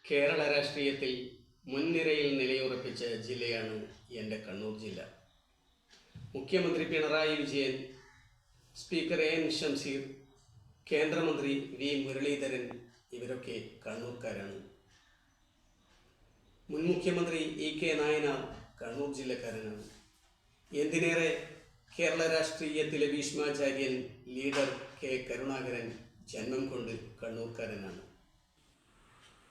കേരള രാഷ്ട്രീയത്തിൽ മുൻനിരയിൽ നിലയുറപ്പിച്ച ജില്ലയാണ് എൻ്റെ കണ്ണൂർ ജില്ല. മുഖ്യമന്ത്രി പിണറായി വിജയൻ, സ്പീക്കർ എൻ ഷംസീർ, കേന്ദ്രമന്ത്രി വി മുരളീധരൻ ഇവരൊക്കെ കണ്ണൂർക്കാരാണ്. മുൻ മുഖ്യമന്ത്രി ഇ കെ നായനാർ കണ്ണൂർ ജില്ലക്കാരനാണ്. എന്തിനേറെ കേരള രാഷ്ട്രീയത്തിലെ ഭീഷ്മാചാര്യൻ ലീഡർ കെ കരുണാകരൻ ജന്മം കൊണ്ട് കണ്ണൂർക്കാരനാണ്.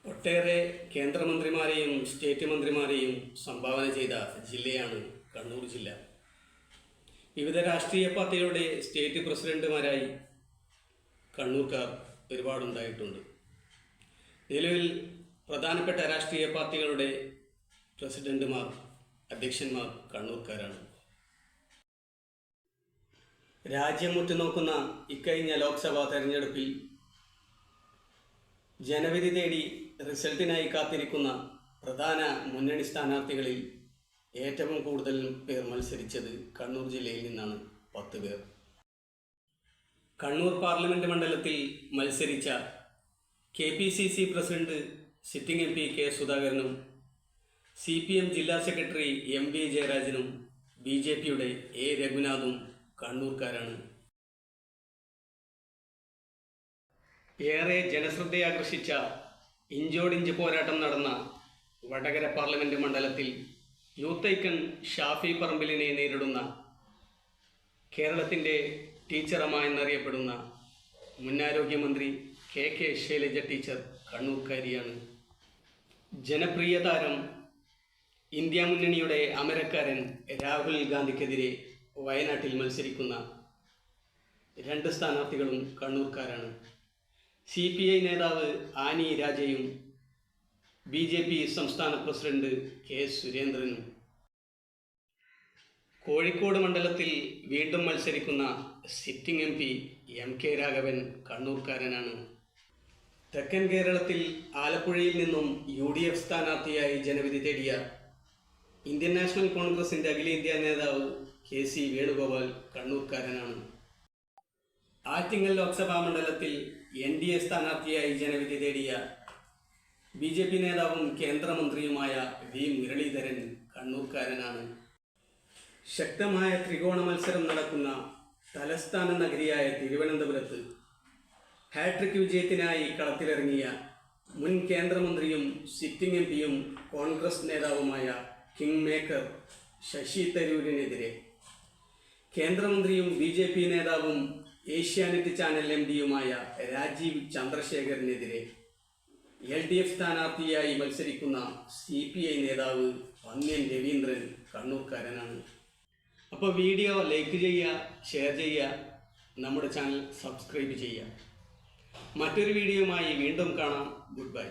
ഒട്ടേറെ കേന്ദ്രമന്ത്രിമാരെയും സ്റ്റേറ്റ് മന്ത്രിമാരെയും സംഭാവന ചെയ്ത ജില്ലയാണ് കണ്ണൂർ ജില്ല. വിവിധ രാഷ്ട്രീയ പാർട്ടികളുടെ സ്റ്റേറ്റ് പ്രസിഡന്റുമാരായി കണ്ണൂർക്കാർ ഒരുപാടുണ്ടായിട്ടുണ്ട്. നിലവിൽ പ്രധാനപ്പെട്ട രാഷ്ട്രീയ പാർട്ടികളുടെ പ്രസിഡന്റുമാർ, അധ്യക്ഷന്മാർ കണ്ണൂർക്കാരാണ്. രാജ്യം ഉറ്റുനോക്കുന്ന ഇക്കഴിഞ്ഞ ലോക്സഭാ തെരഞ്ഞെടുപ്പിൽ ജനവിധി തേടി റിസൾട്ടിനായി കാത്തിരിക്കുന്ന പ്രധാന മുന്നണി സ്ഥാനാർത്ഥികളിൽ ഏറ്റവും കൂടുതൽ പേർ മത്സരിച്ചത് കണ്ണൂർ ജില്ലയിൽ നിന്നാണ്, 10 പേർ. കണ്ണൂർ പാർലമെന്റ് മണ്ഡലത്തിൽ മത്സരിച്ച KPCC president sitting MP K സുധാകരനും CPM ജില്ലാ സെക്രട്ടറി MV ജയരാജനും BJPയുടെ A രഘുനാഥും കണ്ണൂർക്കാരാണ്. ഏറെ ജനശ്രദ്ധയാകർഷിച്ച ഇഞ്ചോടിഞ്ച് പോരാട്ടം നടന്ന വടകര പാർലമെന്റ് മണ്ഡലത്തിൽ യൂത്ത് ഐക്കൺ ഷാഫി പറമ്പിലിനെ നേരിടുന്ന കേരളത്തിൻ്റെ ടീച്ചറമ്മ എന്നറിയപ്പെടുന്ന മുൻ ആരോഗ്യമന്ത്രി KK ശൈലജ ടീച്ചർ കണ്ണൂർക്കാരിയാണ്. ജനപ്രിയ താരം ഇന്ത്യ മുന്നണിയുടെ അമരക്കാരൻ രാഹുൽ ഗാന്ധിക്കെതിരെ വയനാട്ടിൽ മത്സരിക്കുന്ന 2 സ്ഥാനാർത്ഥികളും കണ്ണൂർക്കാരാണ്. CPI നേതാവ് ആനി രാജയും BJP സംസ്ഥാന പ്രസിഡന്റ് K സുരേന്ദ്രനും. കോഴിക്കോട് മണ്ഡലത്തിൽ വീണ്ടും മത്സരിക്കുന്ന സിറ്റിംഗ് MP MK രാഘവൻ കണ്ണൂർക്കാരനാണ്. തെക്കൻ കേരളത്തിൽ ആലപ്പുഴയിൽ നിന്നും UDF സ്ഥാനാർത്ഥിയായി ജനവിധി തേടിയ ഇന്ത്യൻ നാഷണൽ കോൺഗ്രസിൻ്റെ അഖിലേന്ത്യാ നേതാവ് KC വേണുഗോപാൽ കണ്ണൂർക്കാരനാണ്. ആറ്റിങ്ങൽ ലോക്സഭാ മണ്ഡലത്തിൽ NDA സ്ഥാനാർത്ഥിയായി ജനവിധി തേടിയ BJP നേതാവും കേന്ദ്രമന്ത്രിയുമായ വി മുരളീധരൻ കണ്ണൂർക്കാരനാണ്. ശക്തമായ ത്രികോണ മത്സരം നടക്കുന്ന തലസ്ഥാന നഗരിയായ തിരുവനന്തപുരത്ത് ഹാട്രിക് വിജയത്തിനായി കളത്തിലിറങ്ങിയ മുൻ കേന്ദ്രമന്ത്രിയും സിറ്റിംഗ് MPയും കോൺഗ്രസ് നേതാവുമായ കിങ് മേക്കർ ശശി തരൂരിനെതിരെ കേന്ദ്രമന്ത്രിയും BJP നേതാവും ഏഷ്യാനെറ്റ് ചാനൽ MDയുമായ രാജീവ് ചന്ദ്രശേഖരനെതിരെ LDF സ്ഥാനാർത്ഥിയായി മത്സരിക്കുന്ന CPI നേതാവ് പന്ന്യൻ രവീന്ദ്രൻ കണ്ണൂർക്കാരനാണ്. അപ്പോൾ വീഡിയോ ലൈക്ക് ചെയ്യുക, ഷെയർ ചെയ്യുക, നമ്മുടെ ചാനൽ സബ്സ്ക്രൈബ് ചെയ്യുക. മറ്റൊരു വീഡിയോയുമായി വീണ്ടും കാണാം. Good bye.